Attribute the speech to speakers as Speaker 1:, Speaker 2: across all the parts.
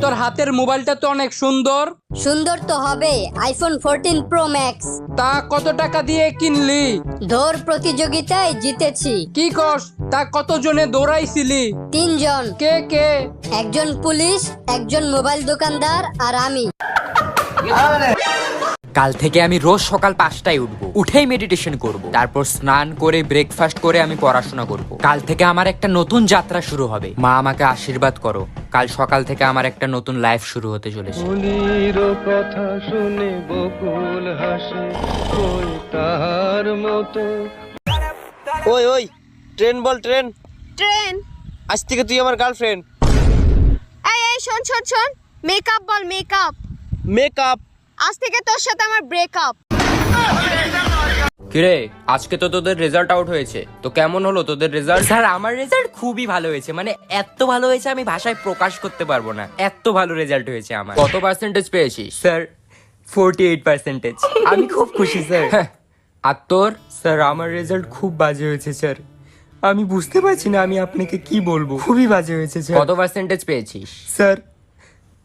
Speaker 1: তোর হাতের মোবাইলটা তো অনেক সুন্দর।
Speaker 2: সুন্দর তো হবে, আইফোন 14 প্রো ম্যাক্স।
Speaker 1: তা কত টাকা দিয়ে কিনলি?
Speaker 2: দৌড় প্রতিযোগিতায় জিতেছি।
Speaker 1: কি কস? তা কত জনে দৌড়াইছিলি?
Speaker 2: 3 জন।
Speaker 1: কে কে?
Speaker 2: একজন পুলিশ, একজন মোবাইল দোকানদার আর আমি।
Speaker 3: কাল থেকে আমি রোজ সকাল 5টায় উঠবো, উঠেই মেডিটেশন করব, তারপর স্নান করে ব্রেকফাস্ট করে আমি পড়াশোনা করব। কাল থেকে আমার একটা নতুন যাত্রা শুরু হবে। মা আমাকে আশীর্বাদ করো, কাল সকাল থেকে আমার একটা নতুন লাইফ শুরু হতে চলেছে।
Speaker 4: ফুলের কথা শুনে বকুল হাসে ওই তাহার মতো। ওই ওই ট্রেন বল, ট্রেন।
Speaker 5: ট্রেন?
Speaker 4: আজ থেকে তুই আমার গার্লফ্রেন্ড।
Speaker 5: এই এই শোন শোন শোন, মেকআপ বল, মেকআপ।
Speaker 4: মেকআপ?
Speaker 5: আজ থেকে তোর সাথে আমার ব্রেকআপ।
Speaker 3: কিরে, আজকে তো তোদের রেজাল্ট আউট হয়েছে, তো কেমন হলো তোদের রেজাল্ট? স্যার আমার রেজাল্ট খুবই ভালো হয়েছে, মানে এত ভালো হয়েছে আমি ভাষায় প্রকাশ করতে পারবো না, এত ভালো রেজাল্ট হয়েছে আমার। কত পার্সেন্টেজ পেয়েছিস? স্যার 48%। আমি খুব খুশি স্যার। আর তোর? স্যার আমার রেজাল্ট খুব বাজে হয়েছে স্যার, আমি বুঝতে পারছি না আমি আপনাকে কি বলবো, খুবই বাজে হয়েছে স্যার। কত পার্সেন্টেজ পেয়েছিস? স্যার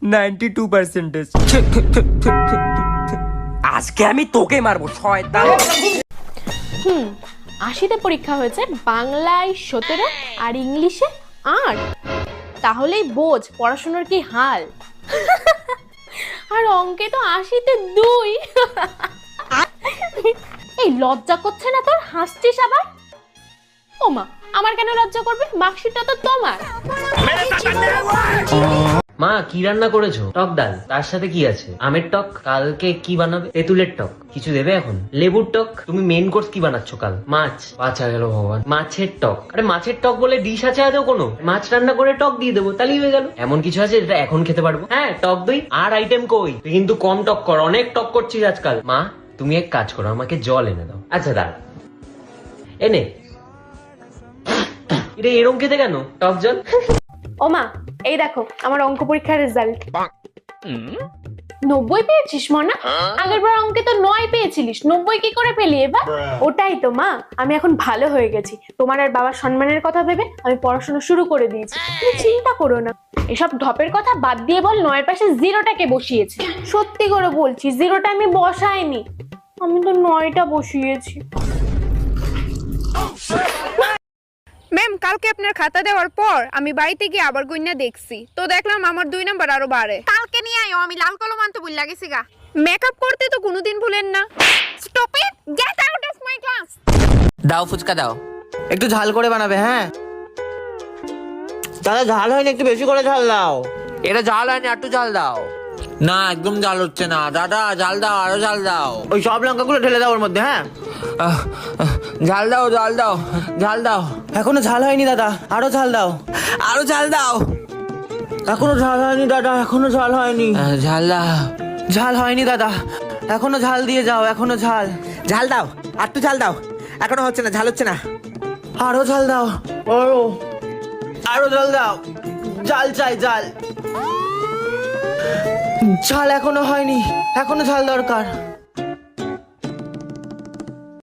Speaker 3: 92%। আজকে আমি তোকে মারবো শয়তান।
Speaker 6: 80তে পরীক্ষা হয়েছে, বাংলায় 17 আর ইংলিশে 8। তাহলেই বোঝ পড়াশোনার কি হাল। আর অঙ্কে তো 80তে 2। এই লজ্জা করছে না তোর? হাসছিস আবার? ও মা, আমার কেন লজ্জা করবে? মার্কশিটটা তো তোমার।
Speaker 7: মা কি রান্না করেছো? টক ডাল, তার সাথে কি আছে? আমের টক। কালকে কি বানাবে? তেঁতুলের টক। কিছু দেবে এখন? লেবুর টক। তুমি মেন কোর্স কি বানাচ্ছ কাল? মাছ। বাঁচা গেল ভগবান, মাছের টক। আরে মাছের টক বলে ডিশ আছে আদৌ কোনো? মাছ রান্না করে টক দিয়ে দেবো, তাহলেই হয়ে গেল। এমন কিছু আছে যেটা এখন খেতে পারবো? হ্যাঁ, টক দই। আর আইটেম কই? তুই কিন্তু কম টক কর, অনেক টক করছিস আজকাল। মা তুমি এক কাজ করো, আমাকে জল এনে দাও। আচ্ছা দাঁড়া, এনে। এটা এরম খেতে কেন টক জল?
Speaker 6: ও মা, এই দেখো আমার অঙ্ক পরীক্ষার রেজাল্ট। 90 পেয়েছিস মনা? আগের বার অঙ্কে তো 9 পেয়েছিলিস, 90 কি করে পেলি এবার? ওটাই তো মা, আমি এখন ভালো হয়ে গেছি। তোমার আর বাবার সম্মানের কথা ভেবে আমি পড়াশোনা শুরু করে দিয়েছি, তুমি চিন্তা করো না। এসব ঢপের কথা বাদ দিয়ে বল, 9-এর পাশে 0টাকে বসিয়েছি। সত্যি করে বলছি, 0টা আমি বসাইনি, আমি তো 9টা বসিয়েছি।
Speaker 5: ম্যাম, কালকে আপনার খাতা দেওয়ার পর আমি বাড়িতে গিয়ে আবার গইনা দেখছি, তো দেখলাম আমার 2 নাম্বার আরো বাড়ে। কালকে নিয়ে আয়ো, আমি লাল কলম আনতে ভুল লাগেছি গা। মেকআপ করতে তো কোনোদিন ভুলেন না। Stop it, get out of my class.
Speaker 8: দাও ফুচকা দাও, একটু ঝাল করে বানাবে। হ্যাঁ দাদা, ঝাল হয়নি, একটু বেশি করে ঝাল দাও। এটা ঝাল হয়নি, একটু ঝাল দাও। না একদম ঝাল হচ্ছে না দাদা, ঝাল দাও, আরো ঝাল দাও। ওই সব লঙ্কাগুলো ঢেলে দাও ওর মধ্যে। হ্যাঁ ঝাল দাও, ঝাল দাও, ঝাল দাও। এখনো ঝাল হয়নি দাদা, আরো ঝাল দাও, আরো ঝাল দাও। এখনো ঝাল হয়নি দাদা, এখনো ঝাল হয়নি। ঝাল দাও, ঝাল হয়নি দাদা, এখনো ঝাল দিয়ে যাও, এখনো ঝাল। ঝাল দাও, একটু ঝাল দাও, এখনো হচ্ছে না, ঝাল হচ্ছে না। আরো ঝাল দাও, আরো আরো ঝাল দাও, ঝাল চাই, ঝাল। ঝাল এখনো হয়নি, এখনো ঝাল দরকার।